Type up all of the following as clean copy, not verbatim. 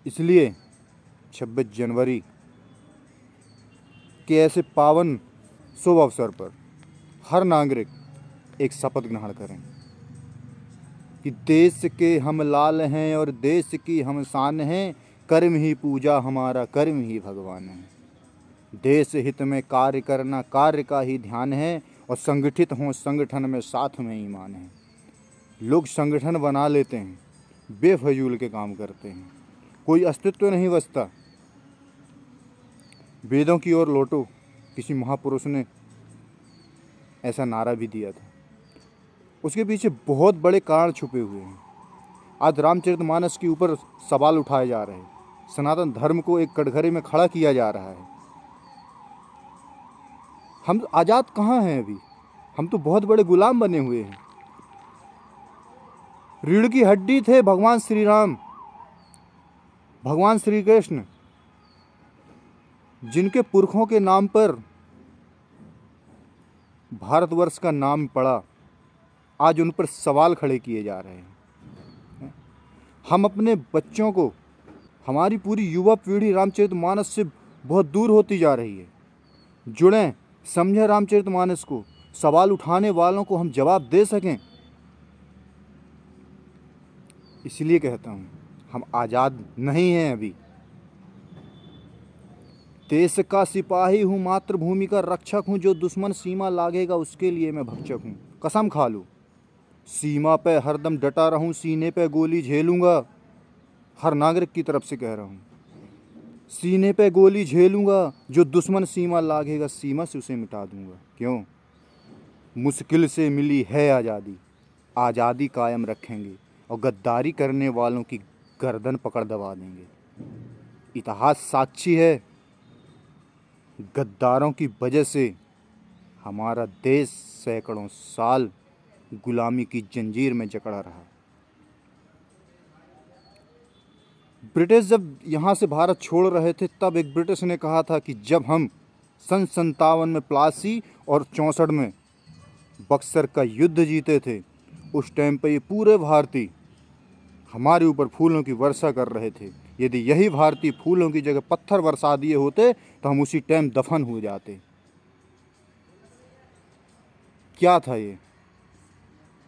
इसलिए 26 जनवरी के ऐसे पावन शुभ अवसर पर हर नागरिक एक शपथ ग्रहण करें कि देश के हम लाल हैं और देश की हम शान हैं, कर्म ही पूजा हमारा, कर्म ही भगवान है। देश हित में कार्य करना कार्य का ही ध्यान है, और संगठित हों संगठन में साथ में ईमान है। लोग संगठन बना लेते हैं, बेफजूल के काम करते हैं, कोई अस्तित्व नहीं बचता। वेदों की ओर लौटो, किसी महापुरुष ने ऐसा नारा भी दिया था। उसके पीछे बहुत बड़े कारण छुपे हुए हैं। आज रामचरितमानस के ऊपर सवाल उठाए जा रहे हैं, सनातन धर्म को एक कटघरे में खड़ा किया जा रहा है। हम आज़ाद कहाँ हैं अभी? हम तो बहुत बड़े गुलाम बने हुए हैं। रीढ़ की हड्डी थे भगवान श्री राम, भगवान श्री कृष्ण, जिनके पुरखों के नाम पर भारतवर्ष का नाम पड़ा। आज उन पर सवाल खड़े किए जा रहे हैं। हम अपने बच्चों को, हमारी पूरी युवा पीढ़ी रामचरितमानस से बहुत दूर होती जा रही है। जुड़ें, समझें रामचरितमानस को, सवाल उठाने वालों को हम जवाब दे सकें। इसलिए कहता हूँ, हम आज़ाद नहीं हैं अभी। देश का सिपाही हूँ, मातृभूमि का रक्षक हूँ, जो दुश्मन सीमा लागेगा उसके लिए मैं भक्षक हूँ। कसम खा लूँ, सीमा पे हरदम डटा रहूँ, सीने पे गोली झेलूँगा। हर नागरिक की तरफ से कह रहा हूँ, सीने पे गोली झेलूँगा, जो दुश्मन सीमा लागेगा सीमा से उसे मिटा दूँगा। क्यों? मुश्किल से मिली है आज़ादी, आज़ादी कायम रखेंगे, और गद्दारी करने वालों की गर्दन पकड़ दबा देंगे। इतिहास साक्षी है, गद्दारों की वजह से हमारा देश सैकड़ों साल गुलामी की जंजीर में जकड़ा रहा। ब्रिटिश जब यहाँ से भारत छोड़ रहे थे, तब एक ब्रिटिश ने कहा था कि जब हम सन 57 में प्लासी और 64 में बक्सर का युद्ध जीते थे, उस टाइम पे ये पूरे भारतीय हमारे ऊपर फूलों की वर्षा कर रहे थे। यदि यही भारतीय फूलों की जगह पत्थर बरसा दिए होते तो हम उसी टाइम दफन हो जाते। क्या था ये?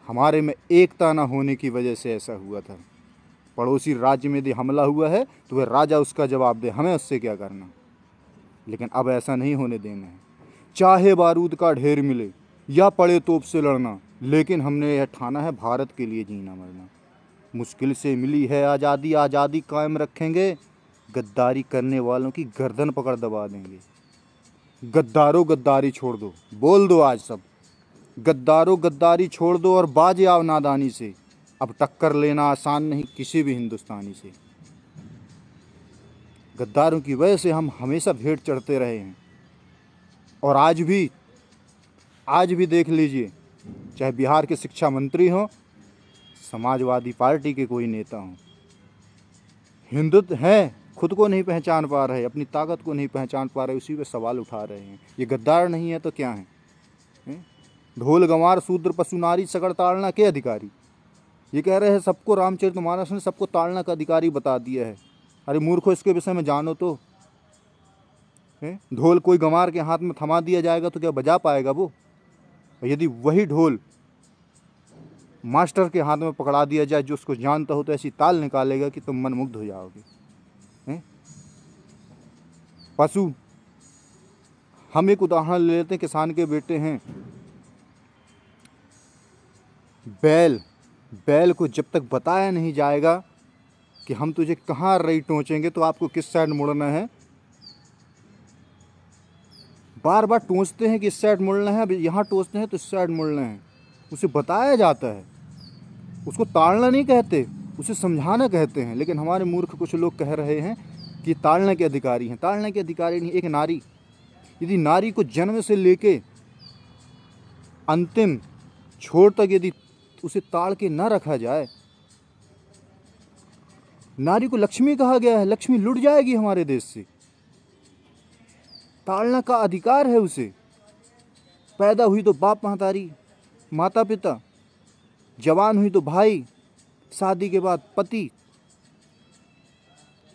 हमारे में एकता न होने की वजह से ऐसा हुआ था। पड़ोसी राज्य में यदि हमला हुआ है तो वह राजा उसका जवाब दे, हमें उससे क्या करना। लेकिन अब ऐसा नहीं होने देना है। चाहे बारूद का ढेर मिले या पड़े तोप से लड़ना, लेकिन हमने यह ठाना है भारत के लिए जीना मरना। मुश्किल से मिली है आज़ादी, आज़ादी कायम रखेंगे, गद्दारी करने वालों की गर्दन पकड़ दबा देंगे। गद्दारों गद्दारी छोड़ दो, बोल दो आज सब, गद्दारों गद्दारी छोड़ दो और बाज आओ नादानी से। अब टक्कर लेना आसान नहीं किसी भी हिंदुस्तानी से। गद्दारों की वजह से हम हमेशा भेंट चढ़ते रहे हैं, और आज भी देख लीजिए, चाहे बिहार के शिक्षा मंत्री हों, समाजवादी पार्टी के कोई नेता हों, हिंदुत्व हैं, खुद को नहीं पहचान पा रहे, अपनी ताकत को नहीं पहचान पा रहे, उसी पे सवाल उठा रहे हैं। ये गद्दार नहीं है तो क्या है? ढोल गंवार शूद्र पशु नारी सगड़ ताड़ना के अधिकारी। ये कह रहे हैं सबको रामचरितमानस ने सबको ताड़ना का अधिकारी बता दिया है। अरे मूर्खो, इसके विषय में जानो तो। ढोल कोई गंवार के हाथ में थमा दिया जाएगा तो क्या बजा पाएगा वो? यदि वही ढोल मास्टर के हाथ में पकड़ा दिया जाए जो उसको जानता हो, तो ऐसी ताल निकालेगा कि तुम मनमुग्ध हो जाओगे। पशु, हम एक उदाहरण ले लेते हैं, किसान के बेटे हैं। बैल को जब तक बताया नहीं जाएगा कि हम तुझे कहाँ रही टोचेंगे, तो आपको किस साइड मुड़ना है, बार बार टोचते हैं कि इस साइड मुड़ना है, अब यहाँ टोचते हैं तो इस साइड मुड़ना है। उसे बताया जाता है, उसको ताड़ना नहीं कहते, उसे समझाना कहते हैं। लेकिन हमारे मूर्ख कुछ लोग कह रहे हैं कि ताड़ना के अधिकारी हैं। ताड़ना के अधिकारी नहीं, एक नारी, यदि नारी को जन्म से लेके अंतिम छोर तक यदि उसे ताड़ के न रखा जाए, नारी को लक्ष्मी कहा गया है, लक्ष्मी लुट जाएगी हमारे देश से। ताड़ना का अधिकार है उसे। पैदा हुई तो बाप महतारी, माता पिता, जवान हुई तो भाई, शादी के बाद पति,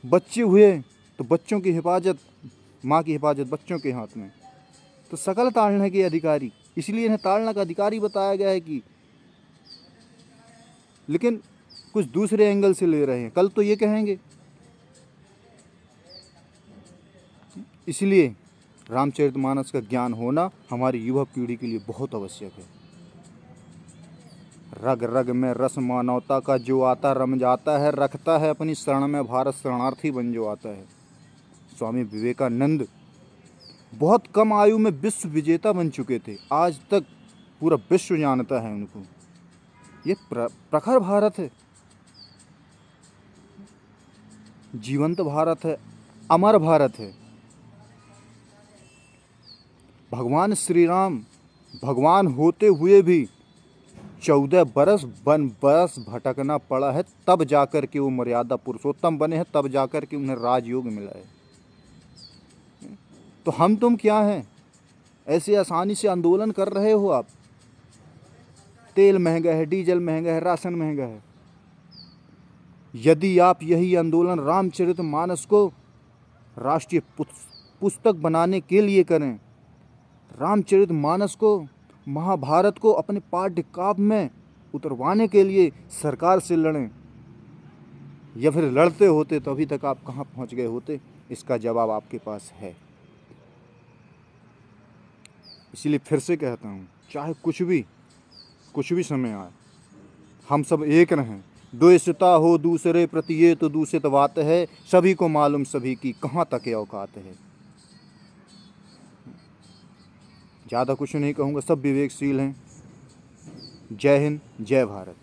बच्चे हुए तो बच्चों की हिफाजत, माँ की हिफाजत बच्चों के हाथ में। तो सकल ताड़ने के अधिकारी, इसलिए इन्हें ताड़ना का अधिकारी बताया गया है कि, लेकिन कुछ दूसरे एंगल से ले रहे हैं। कल तो ये कहेंगे, इसलिए रामचरितमानस का ज्ञान होना हमारी युवा पीढ़ी के लिए बहुत आवश्यक है। रग रग में रस मानवता का जो आता रम जाता है, रखता है अपनी शरण में भारत शरणार्थी बन जो आता है। स्वामी विवेकानंद बहुत कम आयु में विश्व विजेता बन चुके थे, आज तक पूरा विश्व जानता है उनको। ये प्रखर भारत है, जीवंत भारत है, अमर भारत है। भगवान श्री राम भगवान होते हुए भी 14 बरस वन बरस भटकना पड़ा है, तब जाकर के वो मर्यादा पुरुषोत्तम बने हैं, तब जाकर के उन्हें राजयोग मिला है। तो हम तुम क्या हैं, ऐसे आसानी से आंदोलन कर रहे हो आप? तेल महंगा है, डीजल महंगा है, राशन महंगा है। यदि आप यही आंदोलन रामचरितमानस को राष्ट्रीय पुस्तक बनाने के लिए करें, रामचरितमानस को, महाभारत को अपने पाठ्य काव्य में उतरवाने के लिए सरकार से लड़ें, या फिर लड़ते होते तो अभी तक आप कहाँ पहुँच गए होते? इसका जवाब आपके पास है। इसीलिए फिर से कहता हूँ, चाहे कुछ भी समय आए, हम सब एक रहें। द्वेषता हो दूसरे प्रति ये तो दूषित बात है, सभी को मालूम सभी की कहाँ तक औकात है। ज़्यादा कुछ नहीं कहूँगा, सब विवेकशील हैं। जय हिंद, जय भारत।